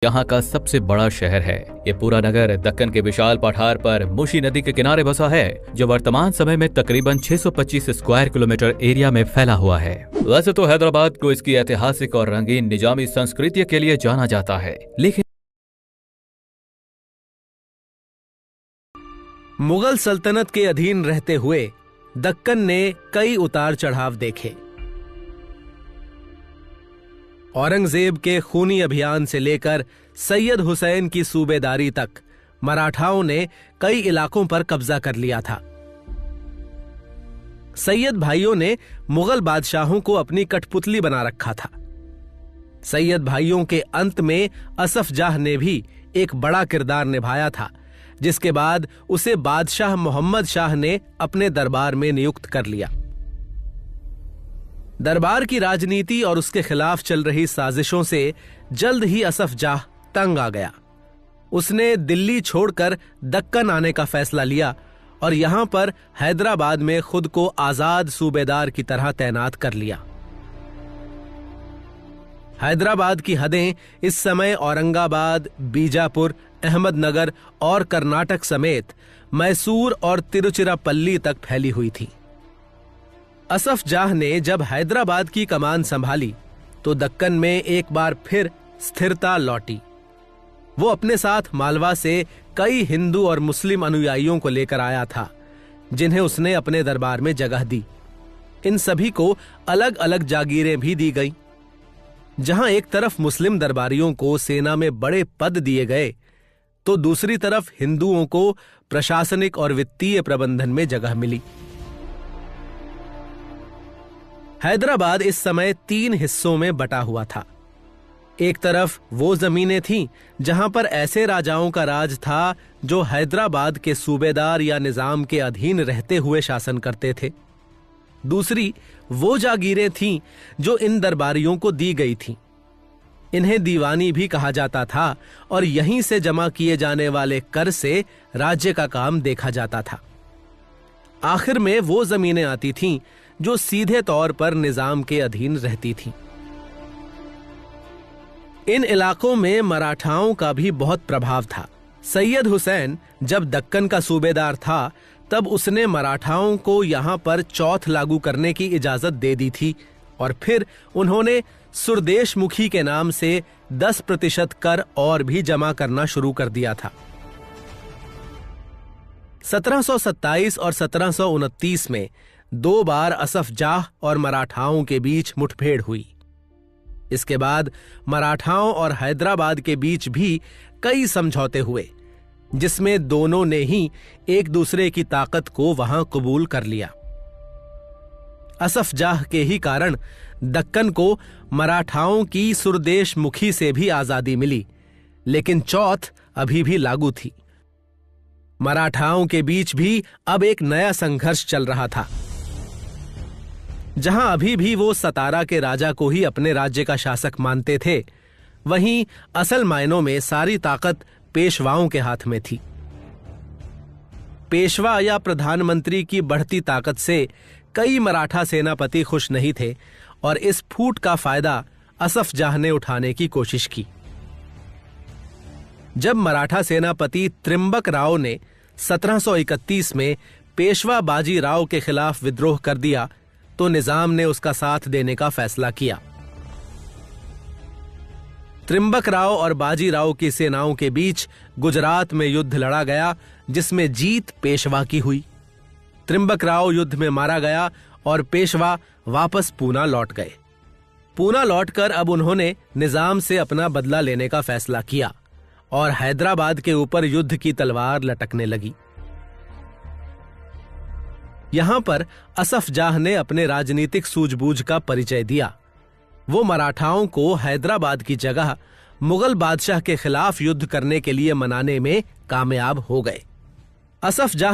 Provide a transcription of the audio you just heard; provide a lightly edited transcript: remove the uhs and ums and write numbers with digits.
यहाँ का सबसे बड़ा शहर है। ये पूरा नगर दक्कन के विशाल पठार पर मुशी नदी के किनारे बसा है, जो वर्तमान समय में तकरीबन 625 स्क्वायर किलोमीटर एरिया में फैला हुआ है। वैसे तो हैदराबाद को इसकी ऐतिहासिक और रंगीन निजामी संस्कृति के लिए जाना जाता है, लेकिन मुगल सल्तनत के अधीन रहते हुए दक्कन ने कई उतार चढ़ाव देखे। औरंगजेब के खूनी अभियान से लेकर सैयद हुसैन की सूबेदारी तक मराठाओं ने कई इलाकों पर कब्जा कर लिया था। सैयद भाइयों ने मुगल बादशाहों को अपनी कठपुतली बना रखा था। सैयद भाइयों के अंत में असफ जाह ने भी एक बड़ा किरदार निभाया था, जिसके बाद उसे बादशाह मोहम्मद शाह ने अपने दरबार में नियुक्त कर लिया। दरबार की राजनीति और उसके खिलाफ चल रही साजिशों से जल्द ही असफ जाह तंग आ गया। उसने दिल्ली छोड़कर दक्कन आने का फैसला लिया और यहां पर हैदराबाद में खुद को आजाद सूबेदार की तरह तैनात कर लिया। हैदराबाद की हदें इस समय औरंगाबाद, बीजापुर, अहमदनगर और कर्नाटक समेत मैसूर और तिरुचिरापल्ली तक फैली हुई थी। असफ जाह ने जब हैदराबाद की कमान संभाली तो दक्कन में एक बार फिर स्थिरता लौटी। वो अपने साथ मालवा से कई हिंदू और मुस्लिम अनुयायियों को लेकर आया था, जिन्हें उसने अपने दरबार में जगह दी। इन सभी को अलग अलग जागीरें भी दी गईं। जहां एक तरफ मुस्लिम दरबारियों को सेना में बड़े पद दिए गए, तो दूसरी तरफ हिंदुओं को प्रशासनिक और वित्तीय प्रबंधन में जगह मिली। हैदराबाद इस समय 3 हिस्सों में बटा हुआ था। एक तरफ वो जमीनें थीं जहां पर ऐसे राजाओं का राज था जो हैदराबाद के सूबेदार या निजाम के अधीन रहते हुए शासन करते थे। दूसरी वो जागीरें थीं जो इन दरबारियों को दी गई थीं। इन्हें दीवानी भी कहा जाता था और यहीं से जमा किए जाने वाले कर से राज्य का काम देखा जाता था। आखिर में वो जमीनें आती थीं जो सीधे तौर पर निजाम के अधीन रहती थीं। इन इलाकों में मराठाओं का भी बहुत प्रभाव था। सैयद हुसैन जब दक्कन का सूबेदार था, तब उसने मराठाओं को यहां पर चौथ लागू करने की इजाजत दे दी थी और फिर उन्होंने सुरदेशमुखी के नाम से 10% कर और भी जमा करना शुरू कर दिया था। 1727 और 1729 में 2 बार असफ जाह और मराठाओं के बीच मुठभेड़ हुई। इसके बाद मराठाओं और हैदराबाद के बीच भी कई समझौते हुए, जिसमें दोनों ने ही एक दूसरे की ताकत को वहां कबूल कर लिया। असफ जाह के ही कारण दक्कन को मराठाओं की सुरदेशमुखी से भी आजादी मिली, लेकिन चौथ अभी भी लागू थी। मराठाओं के बीच भी अब एक नया संघर्ष चल रहा था। जहां अभी भी वो सतारा के राजा को ही अपने राज्य का शासक मानते थे, वहीं असल मायनों में सारी ताकत पेशवाओं के हाथ में थी। पेशवा या प्रधानमंत्री की बढ़ती ताकत से कई मराठा सेनापति खुश नहीं थे और इस फूट का फायदा असफ जाह ने उठाने की कोशिश की। जब मराठा सेनापति त्रिंबक राव ने 1731 में पेशवा बाजी राव के खिलाफ विद्रोह कर दिया, तो निजाम ने उसका साथ देने का फैसला किया। त्रिंबक राव और बाजी राव की सेनाओं के बीच गुजरात में युद्ध लड़ा गया, जिसमें जीत पेशवा की हुई। त्रिंबक राव युद्ध में मारा गया और पेशवा वापस पूना लौट गए। पूना लौटकर अब उन्होंने निजाम से अपना बदला लेने का फैसला किया और हैदराबाद के ऊपर युद्ध की तलवार लटकने लगी। यहां पर असफ जाह ने अपने राजनीतिक सूझबूझ का परिचय दिया। वो मराठाओं को हैदराबाद की जगह मुगल बादशाह के खिलाफ युद्ध करने के लिए मनाने में कामयाब हो गए। असफ जाह